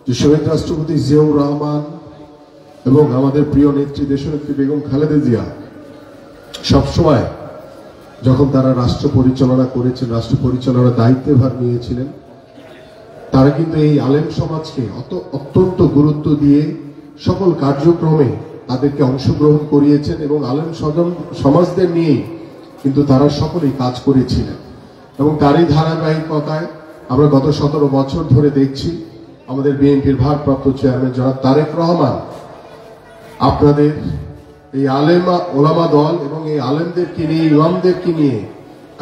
যে শহীদ রাষ্ট্রপতি জিয়াউর রহমান এবং আমাদের প্রিয় নেত্রী দেশনেত্রী বেগম খালেদা জিয়া সবসময় যখন তারা রাষ্ট্র পরিচালনা করেছেন, রাষ্ট্র পরিচালনার দায়িত্বভার নিয়েছিলেন, তারা কিন্তু এই আলেম সমাজকে অত্যন্ত গুরুত্ব দিয়ে সকল কার্যক্রমে তাদেরকে অংশগ্রহণ করিয়েছেন এবং আলেম সমাজদের নিয়েই কিন্তু তারা সকলেই কাজ করেছিলেন। এবং তারই ধারাবাহিকতায় আমরা গত 17 বছর ধরে দেখছি আমাদের বিএনপির ভারপ্রাপ্ত চেয়ারম্যান জনাব তারেক রহমান আপনাদের এই ওলামা দল এবং এই আলেমদেরকে নিয়ে, ইমামদেরকে নিয়ে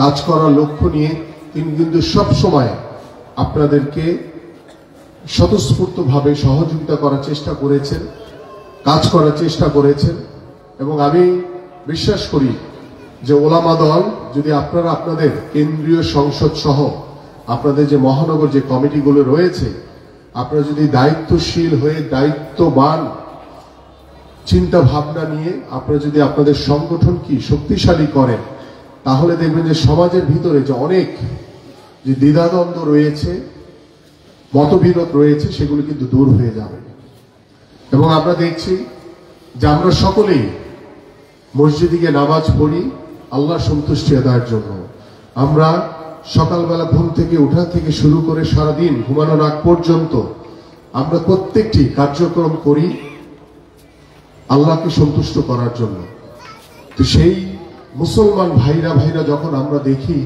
কাজ করার লক্ষ্য নিয়ে তিনি কিন্তু সব সময় আপনাদেরকে স্বতঃস্ফূর্তভাবে সহযোগিতা করার চেষ্টা করেছেন, কাজ করার চেষ্টা করেছেন। এবং আমি বিশ্বাস করি যে ওলামা দল যদি আপনারা আপনাদের কেন্দ্রীয় সংসদ সহ আপনাদের যে মহানগর যে কমিটিগুলো রয়েছে, আপনারা যদি দায়িত্বশীল হয়ে দায়িত্ববান চিন্তা ভাবনা নিয়ে আপনারা যদি আপনাদের সংগঠন কি শক্তিশালী করেন, তাহলে দেখবেন যে সমাজের ভিতরে যে অনেক যে দ্বিধাদ্বন্দ্ব রয়েছে, মতবিরোধ রয়েছে, সেগুলো কিন্তু দূর হয়ে যাবে। এবং আমরা দেখছি যে আমরা সকলেই মসজিদে গিয়ে নামাজ পড়ি আল্লাহর সন্তুষ্টি আদায়ের জন্য। আমরা সকালবেলা ঘুম থেকে ওঠা থেকে শুরু করে সারাদিন ঘুমানোর আগ পর্যন্ত আমরা প্রত্যেকটি কার্যক্রম করি আল্লাহকে সন্তুষ্ট করার জন্য। তো সেই মুসলমান ভাইরা যখন আমরা দেখি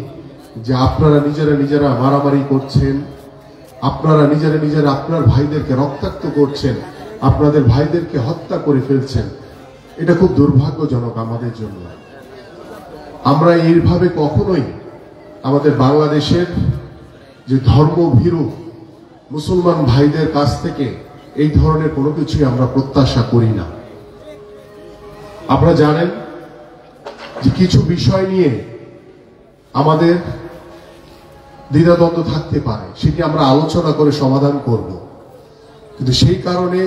যে আপনারা নিজেরা মারামারি করছেন, আপনারা নিজেরা আপনার ভাইদেরকে রক্তাক্ত করছেন, আপনাদের ভাইদেরকে হত্যা করে ফেলছেন, এটা খুব দুর্ভাগ্যজনক আমাদের জন্য। আমরা এইভাবে কখনোই আমাদের বাংলাদেশের যে ধর্মভীরু মুসলমান ভাইদের কাছ থেকে এই ধরনের কোনো কিছুই আমরা প্রত্যাশা করি না। আপনারা জানেন যে কিছু বিষয় নিয়ে আমাদের দ্বিধাদ্বন্দ্ব থাকতে পারে, সেটি আমরা আলোচনা করে সমাধান করব। কিন্তু সেই কারণে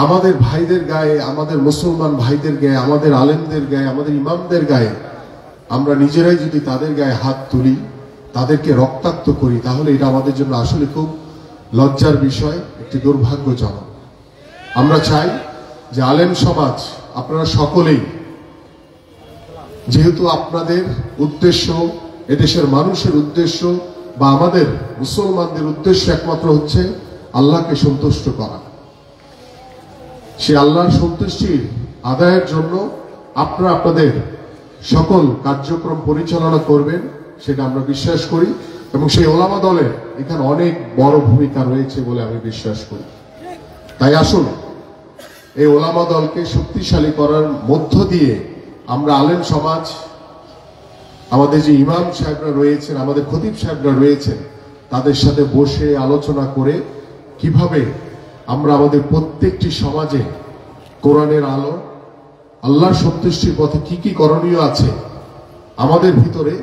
আমাদের ভাইদের গায়ে, আমাদের মুসলমান ভাইদের গায়ে, আমাদের আলেমদের গায়ে, আমাদের ইমামদের গায়ে আমরা নিজেরাই যদি তাদের গায়ে হাত তুলি, তাদেরকে রক্তাক্ত করি, তাহলে এটা আমাদের জন্য আসলে খুব লজ্জার বিষয়, একটি দুর্ভাগ্যজনক। আমরা চাই যে আলেম সমাজ আপনারা সকলেই, যেহেতু আপনাদের উদ্দেশ্য এদেশের মানুষের উদ্দেশ্য বা আমাদের মুসলমানদের উদ্দেশ্য একমাত্র হচ্ছে আল্লাহকে সন্তুষ্ট করা, সে আল্লাহর সন্তুষ্টির আদায়ের জন্য আপনারা আপনাদের সকল কার্যক্রম পরিচালনা করবেন, সেটা আমরা বিশ্বাস করি। এবং সেই ওলামা দলের এখানে অনেক বড় ভূমিকা রয়েছে বলে আমি বিশ্বাস করি। তাই আসুন এই ওলামা দলকে শক্তিশালী করার মধ্য দিয়ে আমরা আলেম সমাজ, আমাদের যে ইমাম সাহেবরা রয়েছেন, আমাদের খতিব সাহেবরা রয়েছেন, তাদের সাথে বসে আলোচনা করে কিভাবে আমরা আমাদের প্রত্যেকটি সমাজে কোরআনের আলো, আল্লাহর সন্তুষ্টির পথে কি কি করণীয় আছে, আমাদের ভিতরে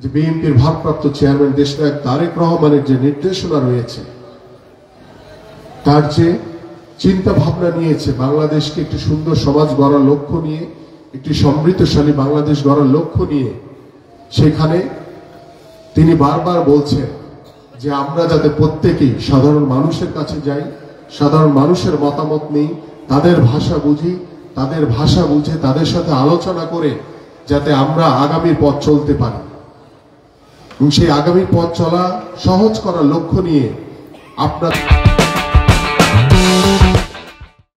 যে বিএনপির ভারপ্রাপ্ত চেয়ারম্যান দেশনায়ক তারেক রহমানের যে নির্দেশনা রয়েছে, তার যে চিন্তা ভাবনা নিয়েছে বাংলাদেশকে একটি সুন্দর সমাজ গড়ার লক্ষ্য নিয়ে, একটি সমৃদ্ধশালী বাংলাদেশ গড়ার লক্ষ্য নিয়ে, সেখানে তিনি বারবার বলছেন যে আমরা যাতে প্রত্যেকেই সাধারণ মানুষের কাছে যাই, সাধারণ মানুষের মতামত নেই, তাদের ভাষা বুঝি, তাদের ভাষা বুঝে তাদের সাথে আলোচনা করে যাতে আমরা আগামীর পথ চলতে পারি। এবং সেই আগামীর পথ চলা সহজ করার লক্ষ্য নিয়ে আপনার